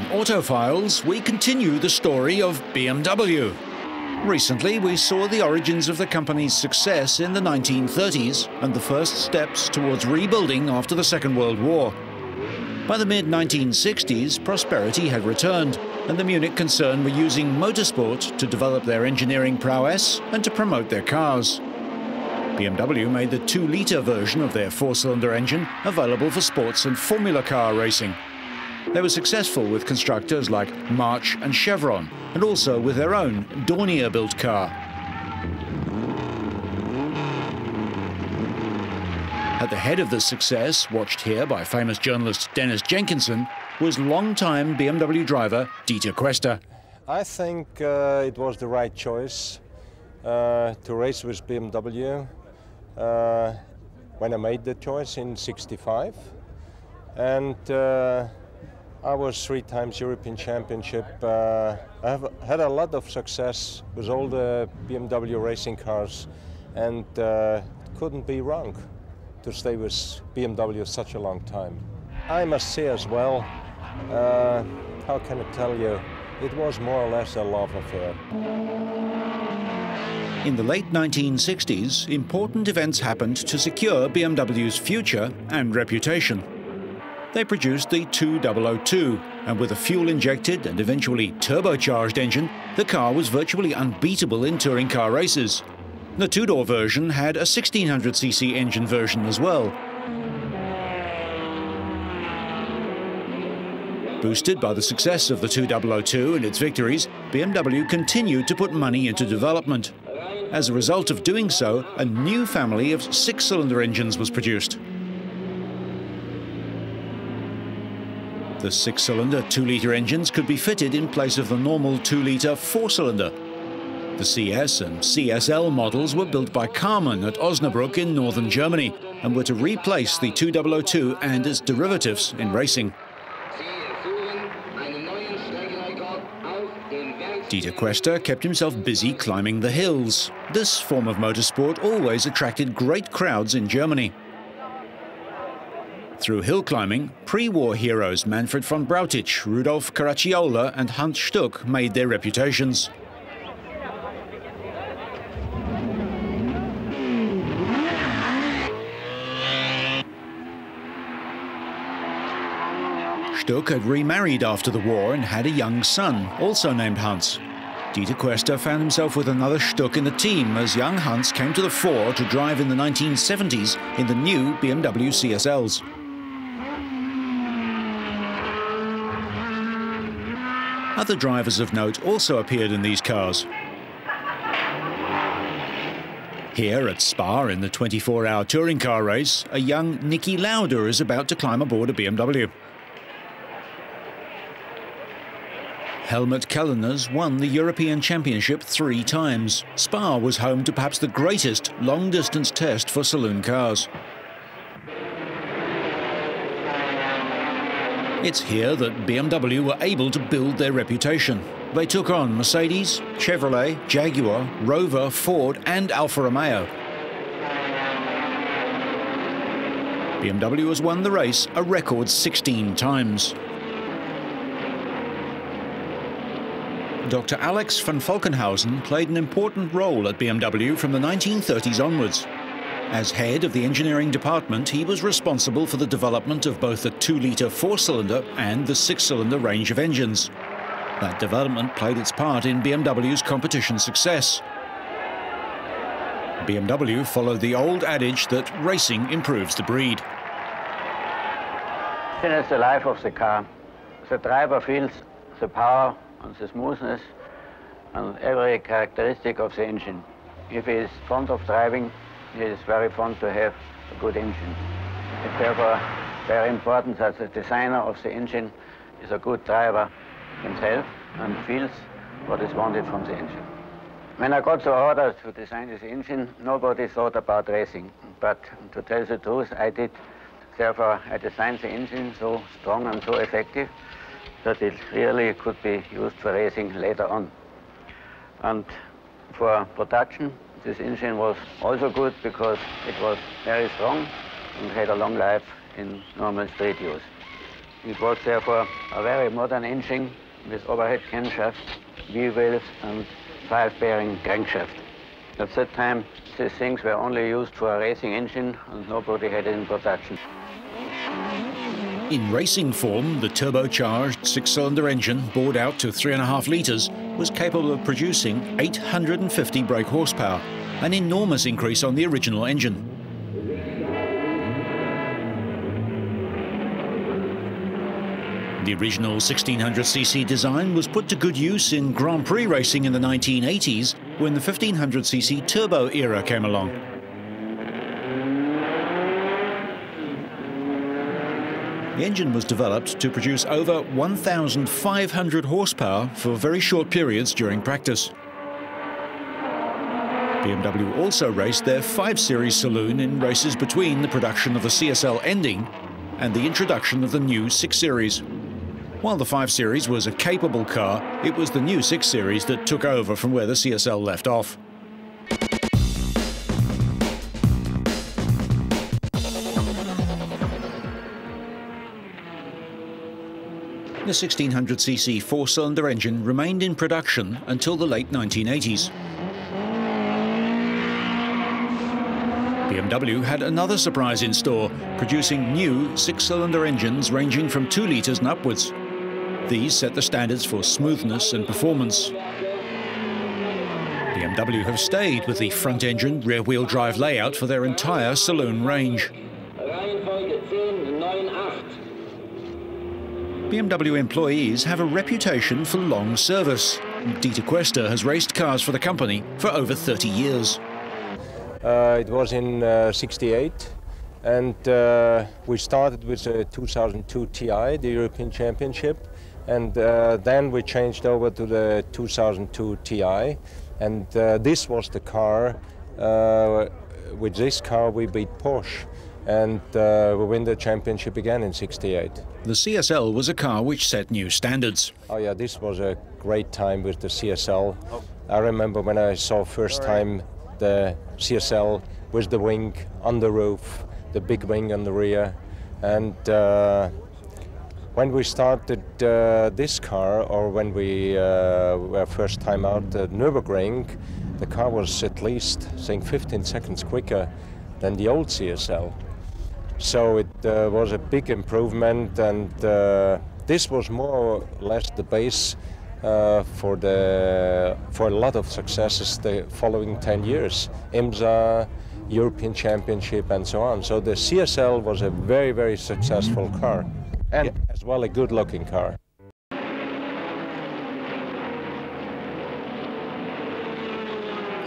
Autofiles, we continue the story of BMW. Recently, we saw the origins of the company's success in the 1930s and the first steps towards rebuilding after the Second World War. By the mid-1960s, prosperity had returned, and the Munich concern were using motorsport to develop their engineering prowess and to promote their cars. BMW made the 2-litre version of their 4-cylinder engine available for sports and Formula car racing. They were successful with constructors like March and Chevron, and also with their own Dornier-built car. At the head of this success, watched here by famous journalist Dennis Jenkinson, was longtime BMW driver Dieter Quester. I think it was the right choice to race with BMW when I made the choice in '65. And I was 3 times European Championship. I have had a lot of success with all the BMW racing cars, and it couldn't be wrong to stay with BMW such a long time. I must say as well, how can I tell you, it was more or less a love affair. In the late 1960s, important events happened to secure BMW's future and reputation. They produced the 2002, and with a fuel-injected and eventually turbocharged engine, the car was virtually unbeatable in touring car races. The two-door version had a 1600cc engine version as well. Boosted by the success of the 2002 and its victories, BMW continued to put money into development. As a result of doing so, a new family of 6-cylinder engines was produced. The 6-cylinder 2-litre engines could be fitted in place of the normal 2-litre 4-cylinder. The CS and CSL models were built by Karmann at Osnabrück in northern Germany and were to replace the 2002 and its derivatives in racing. Dieter Quester kept himself busy climbing the hills. This form of motorsport always attracted great crowds in Germany. Through hill climbing, pre-war heroes Manfred von Brautitsch, Rudolf Caracciola and Hans Stuck made their reputations. Stuck had remarried after the war and had a young son, also named Hans. Dieter Quester found himself with another Stuck in the team as young Hans came to the fore to drive in the 1970s in the new BMW CSLs. Other drivers of note also appeared in these cars. Here at Spa in the 24-hour touring car race, a young Niki Lauda is about to climb aboard a BMW. Helmut Kelleners won the European Championship 3 times. Spa was home to perhaps the greatest long-distance test for saloon cars. It's here that BMW were able to build their reputation. They took on Mercedes, Chevrolet, Jaguar, Rover, Ford and Alfa Romeo. BMW has won the race a record 16 times. Dr. Alex van Valkenhausen played an important role at BMW from the 1930s onwards. As head of the engineering department, he was responsible for the development of both the 2-litre 4-cylinder and the 6-cylinder range of engines. That development played its part in BMW's competition success. BMW followed the old adage that racing improves the breed. It's the life of the car. The driver feels the power and the smoothness and every characteristic of the engine. If he is fond of driving, it is very fun to have a good engine. It's therefore very important that the designer of the engine is a good driver himself and feels what is wanted from the engine. When I got the order to design this engine, nobody thought about racing. But to tell the truth, I did. Therefore, I designed the engine so strong and so effective that it really could be used for racing later on. And for production, this engine was also good because it was very strong and had a long life in normal street use. It was therefore a very modern engine with overhead camshaft, wheel wells and 5-bearing crankshaft. At that time, these things were only used for a racing engine and nobody had it in production. In racing form, the turbocharged 6-cylinder engine, bored out to 3.5 litres, was capable of producing 850 brake horsepower, an enormous increase on the original engine. The original 1600cc design was put to good use in Grand Prix racing in the 1980s when the 1500cc turbo era came along. The engine was developed to produce over 1,500 horsepower for very short periods during practice. BMW also raced their 5 Series saloon in races between the production of the CSL ending and the introduction of the new 6 Series. While the 5 Series was a capable car, it was the new 6 Series that took over from where the CSL left off. The 1600cc 4-cylinder engine remained in production until the late 1980s. BMW had another surprise in store, producing new 6-cylinder engines ranging from 2 litres and upwards. These set the standards for smoothness and performance. BMW have stayed with the front-engine, rear-wheel drive layout for their entire saloon range. BMW employees have a reputation for long service. Dieter Quester has raced cars for the company for over 30 years. It was in '68, and we started with the 2002 TI, the European Championship, and then we changed over to the 2002 TI, and this was the car. With this car we beat Porsche, and we win the championship again in '68. The CSL was a car which set new standards. Oh yeah, this was a great time with the CSL. I remember when I saw first time the CSL with the wing on the roof, the big wing on the rear, and when we started this car, or when we were first time out at Nürburgring, the car was at least, I think, 15 seconds quicker than the old CSL. So it was a big improvement, and this was more or less the base for a lot of successes the following 10 years. IMSA, European Championship, and so on. So the CSL was a very, very successful car, and as well a good-looking car.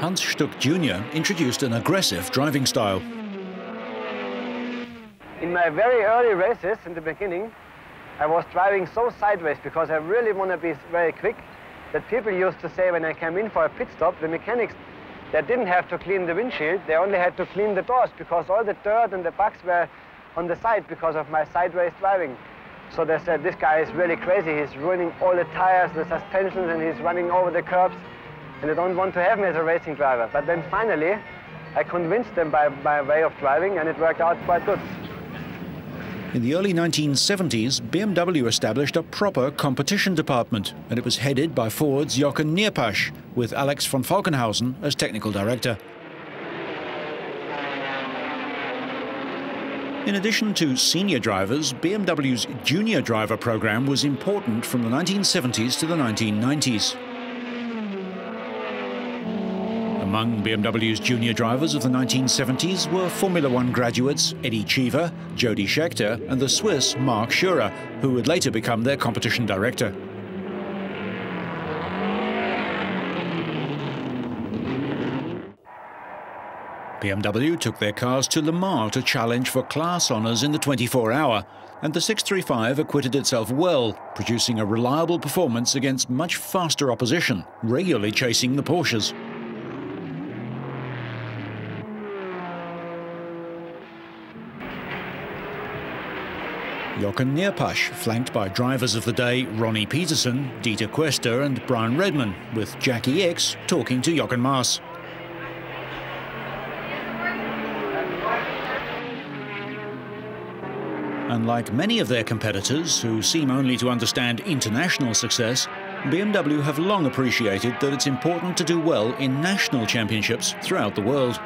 Hans Stuck Jr. introduced an aggressive driving style. In my very early races, in the beginning, I was driving so sideways because I really want to be very quick that people used to say when I came in for a pit stop, the mechanics, they didn't have to clean the windshield, they only had to clean the doors because all the dirt and the bugs were on the side because of my sideways driving. So they said, this guy is really crazy, he's ruining all the tires, the suspensions, and he's running over the curbs, and they don't want to have me as a racing driver. But then finally, I convinced them by my way of driving, and it worked out quite good. In the early 1970s, BMW established a proper competition department, and it was headed by Ford's Jochen Nierpasch, with Alex von Falkenhausen as technical director. In addition to senior drivers, BMW's junior driver program was important from the 1970s to the 1990s. Among BMW's junior drivers of the 1970s were Formula One graduates Eddie Cheever, Jody Scheckter, and the Swiss Marc Schurer, who would later become their competition director. BMW took their cars to Le Mans to challenge for class honours in the 24-hour, and the 635 acquitted itself well, producing a reliable performance against much faster opposition, regularly chasing the Porsches. Jochen Nierpasch, flanked by drivers of the day Ronnie Peterson, Dieter Quester and Brian Redman, with Jackie X talking to Jochen Maas. unlike many of their competitors who seem only to understand international success, BMW have long appreciated that it's important to do well in national championships throughout the world.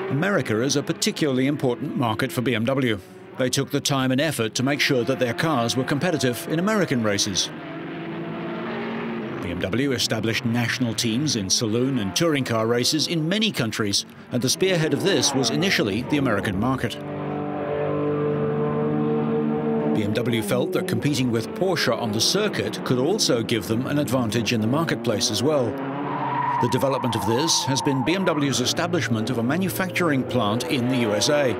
America is a particularly important market for BMW. They took the time and effort to make sure that their cars were competitive in American races. BMW established national teams in saloon and touring car races in many countries, and the spearhead of this was initially the American market. BMW felt that competing with Porsche on the circuit could also give them an advantage in the marketplace as well. The development of this has been BMW's establishment of a manufacturing plant in the USA.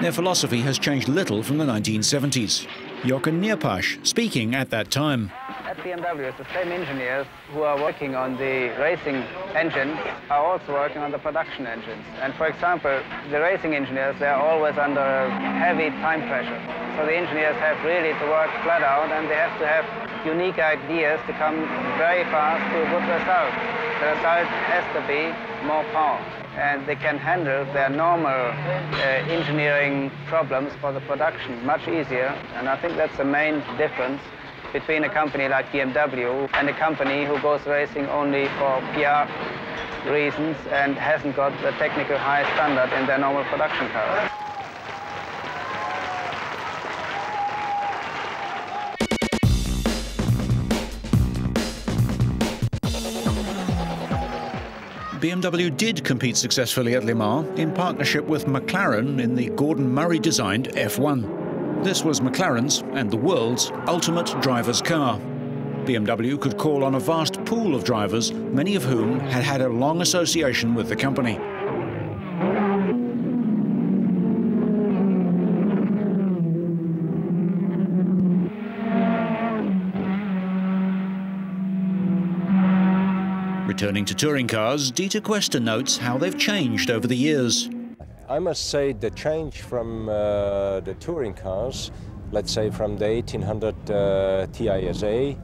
Their philosophy has changed little from the 1970s. Jochen Nierpasch speaking at that time. At BMW, it's the same engineers who are working on the racing engines are also working on the production engines. And for example, the racing engineers, they are always under heavy time pressure. So the engineers have really to work flat out, and they have to have unique ideas to come very fast to a good result. The result has to be more power. And they can handle their normal engineering problems for the production much easier. And I think that's the main difference between a company like BMW and a company who goes racing only for PR reasons and hasn't got the technical high standard in their normal production cars. BMW did compete successfully at Le Mans in partnership with McLaren in the Gordon Murray-designed F1. This was McLaren's and the world's ultimate driver's car. BMW could call on a vast pool of drivers, many of whom had had a long association with the company. Returning to touring cars, Dieter Quester notes how they've changed over the years. I must say the change from the touring cars, let's say from the 1800 IIIa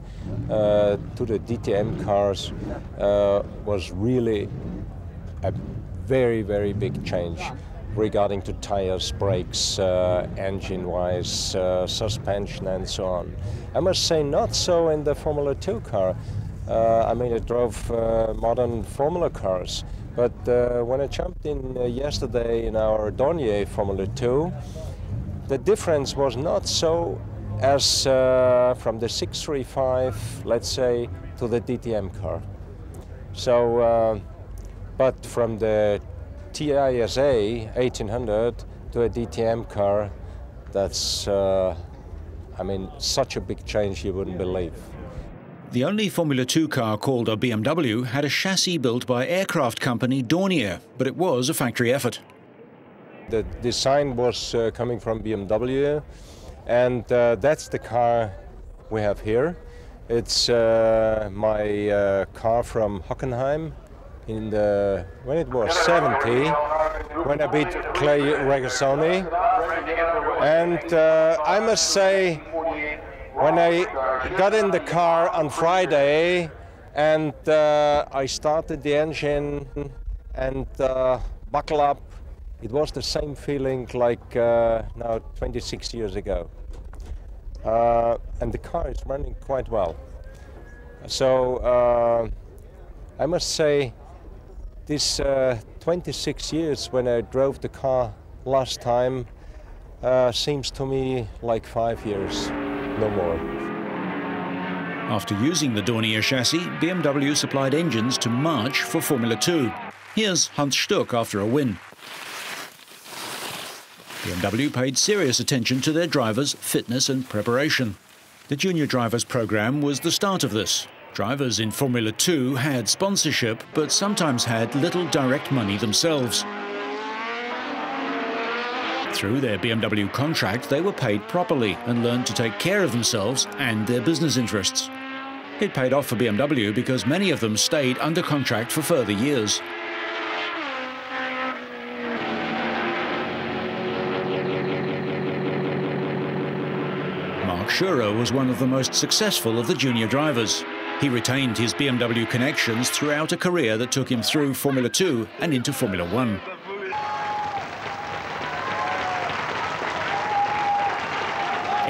to the DTM cars, was really a very, very big change regarding to tires, brakes, engine-wise, suspension and so on. I must say not so in the Formula 2 car. I mean, I drove modern Formula cars, but when I jumped in yesterday in our Dornier Formula 2, the difference was not so as from the 635, let's say, to the DTM car. So, but from the IIIa 1800 to a DTM car, that's, I mean, such a big change you wouldn't believe. The only Formula 2 car called a BMW had a chassis built by aircraft company Dornier, but it was a factory effort. The design was coming from BMW, and that's the car we have here. It's my car from Hockenheim in the, when it was 70, when I beat Clay Regazzoni. And I must say, when I got in the car on Friday and I started the engine and buckle up, it was the same feeling like now 26 years ago. And the car is running quite well. So I must say this 26 years when I drove the car last time seems to me like 5 years. No more. After using the Dornier chassis, BMW supplied engines to March for Formula 2. Here's Hans Stuck after a win. BMW paid serious attention to their drivers' fitness and preparation. The junior drivers program was the start of this. Drivers in Formula 2 had sponsorship, but sometimes had little direct money themselves. Through their BMW contract, they were paid properly and learned to take care of themselves and their business interests. It paid off for BMW because many of them stayed under contract for further years. Mark Schurer was one of the most successful of the junior drivers. He retained his BMW connections throughout a career that took him through Formula 2 and into Formula 1.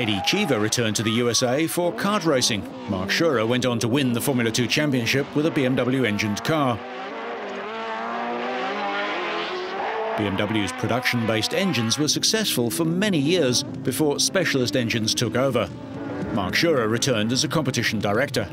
Eddie Cheever returned to the USA for kart racing. Mark Schurer went on to win the Formula 2 championship with a BMW-engined car. BMW's production-based engines were successful for many years before specialist engines took over. Mark Schurer returned as a competition director.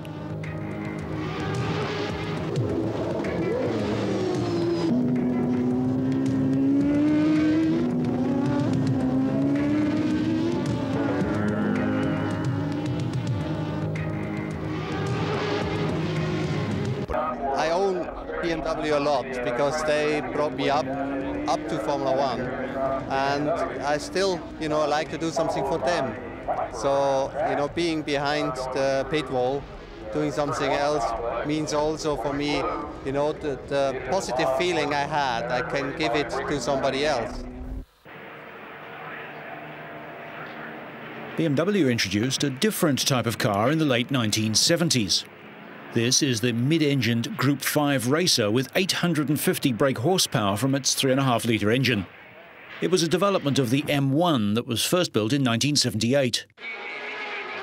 I own BMW a lot because they brought me up to Formula 1, and I still, like to do something for them. So, being behind the pit wall, doing something else means also for me, the positive feeling I had, I can give it to somebody else. BMW introduced a different type of car in the late 1970s. This is the mid-engined Group 5 racer with 850 brake horsepower from its 3.5-litre engine. It was a development of the M1 that was first built in 1978.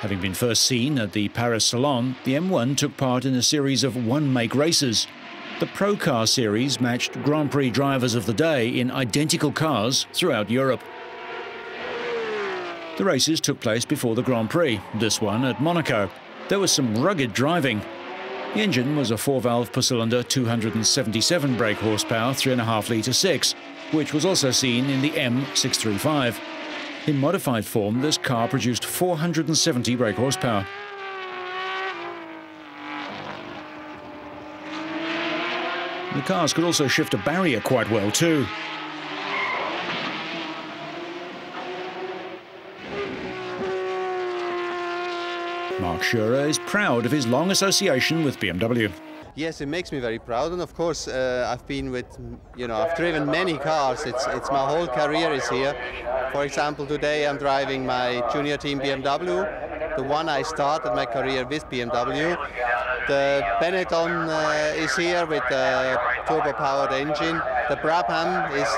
Having been first seen at the Paris Salon, the M1 took part in a series of one-make races. The Pro Car series matched Grand Prix drivers of the day in identical cars throughout Europe. The races took place before the Grand Prix, this one at Monaco. There was some rugged driving. The engine was a 4-valve per cylinder, 277 brake horsepower, 3.5-litre 6, which was also seen in the M635. In modified form, this car produced 470 brake horsepower. The cars could also shift a barrier quite well too. Mark Schurer is proud of his long association with BMW. Yes, it makes me very proud, and of course I've been with, I've driven many cars. It's my whole career is here. For example, today I'm driving my junior team BMW, the one I started my career with BMW. The Benetton is here with a turbo-powered engine. The Brabham is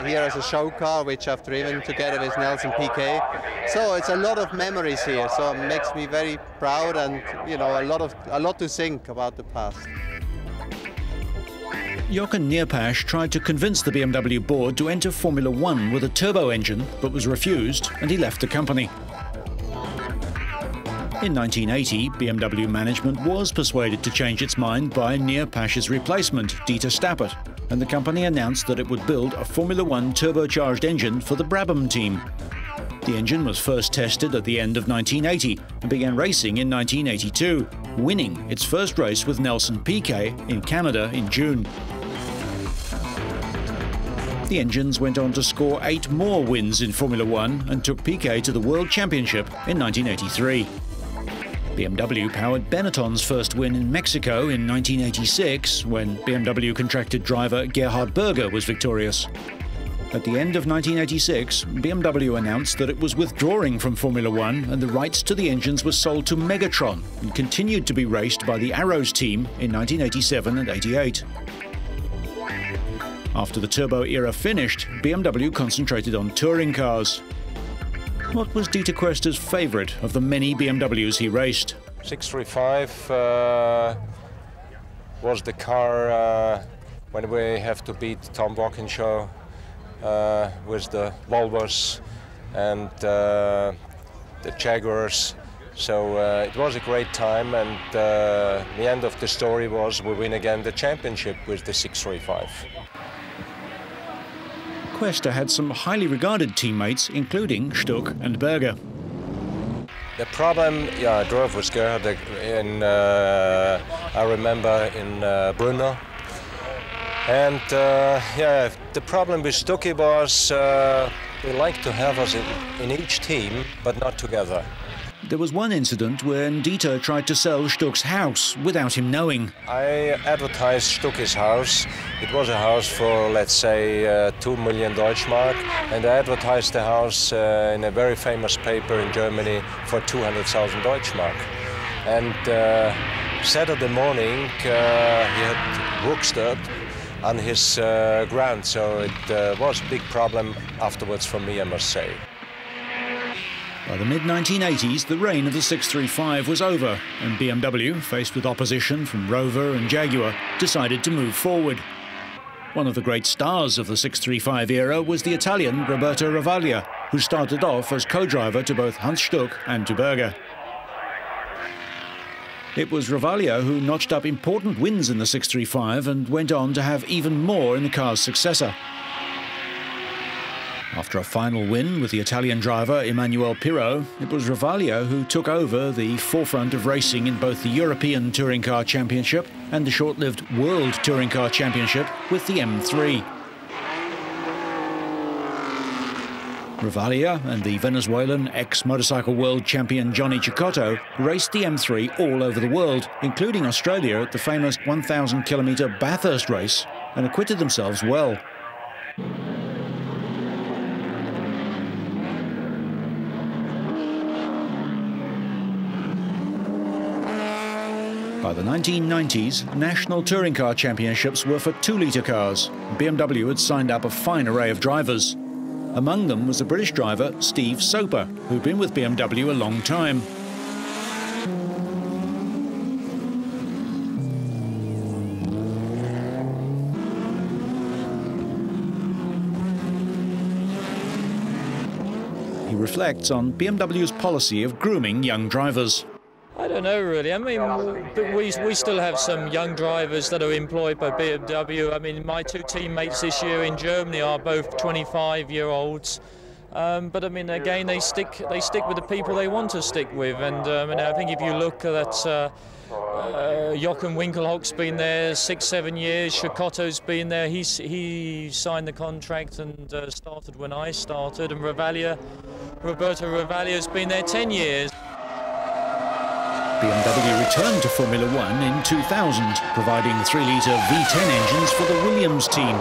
here as a show car, which I've driven together with Nelson Piquet. So it's a lot of memories here. So it makes me very proud, and a lot to think about the past. Jochen Nierpasch tried to convince the BMW board to enter Formula 1 with a turbo engine, but was refused, and he left the company. In 1980, BMW management was persuaded to change its mind by Nierpasch's replacement, Dieter Stappert, and the company announced that it would build a Formula 1 turbocharged engine for the Brabham team. The engine was first tested at the end of 1980 and began racing in 1982, winning its first race with Nelson Piquet in Canada in June. The engines went on to score 8 more wins in Formula 1 and took Piquet to the World Championship in 1983. BMW powered Benetton's first win in Mexico in 1986, when BMW contracted driver Gerhard Berger was victorious. At the end of 1986, BMW announced that it was withdrawing from Formula 1 and the rights to the engines were sold to Megatron and continued to be raced by the Arrows team in 1987 and 88. After the turbo era finished, BMW concentrated on touring cars. What was Dieter Quester's favourite of the many BMWs he raced? 635 was the car when we have to beat Tom Walkinshaw with the Volvos and the Jaguars. So it was a great time, and the end of the story was we win again the championship with the 635. Quester had some highly regarded teammates, including Stuck and Berger. The problem, I drove with Gerhard I remember in Brunner. And the problem with Stucky was they like to have us in each team, but not together. There was one incident when Dieter tried to sell Stuck's house without him knowing. I advertised Stucky's house. It was a house for, let's say, 2 million Deutschmark, and I advertised the house in a very famous paper in Germany for 200,000 Deutschmark. And Saturday morning, he had work stopped on his ground, so it was a big problem afterwards for me, I must say. By the mid-1980s, the reign of the 635 was over, and BMW, faced with opposition from Rover and Jaguar, decided to move forward. One of the great stars of the 635 era was the Italian Roberto Ravaglia, who started off as co-driver to both Hans Stuck and to Berger. It was Ravaglia who notched up important wins in the 635 and went on to have even more in the car's successor. After a final win with the Italian driver Emanuele Pirro, it was Ravaglia who took over the forefront of racing in both the European Touring Car Championship and the short-lived World Touring Car Championship with the M3. Ravaglia and the Venezuelan ex-motorcycle world champion Johnny Cecotto raced the M3 all over the world, including Australia at the famous 1,000-kilometre Bathurst race, and acquitted themselves well. By the 1990s, national touring car championships were for 2-litre cars. BMW had signed up a fine array of drivers. Among them was the British driver Steve Soper, who'd been with BMW a long time. He reflects on BMW's policy of grooming young drivers. I don't know really. I mean, we still have some young drivers that are employed by BMW. I mean, my two teammates this year in Germany are both 25-year-olds. But I mean, again, they stick with the people they want to stick with. And I think if you look at Jochen Winkelhock's been there 6-7 years. Cecotto's been there. He signed the contract and started when I started. And Roberto Ravaglia's been there 10 years. BMW returned to Formula One in 2000, providing 3-litre V10 engines for the Williams team.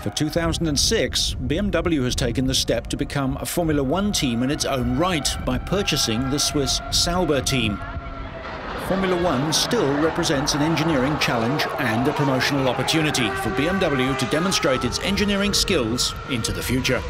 For 2006, BMW has taken the step to become a Formula One team in its own right by purchasing the Swiss Sauber team. Formula One still represents an engineering challenge and a promotional opportunity for BMW to demonstrate its engineering skills into the future.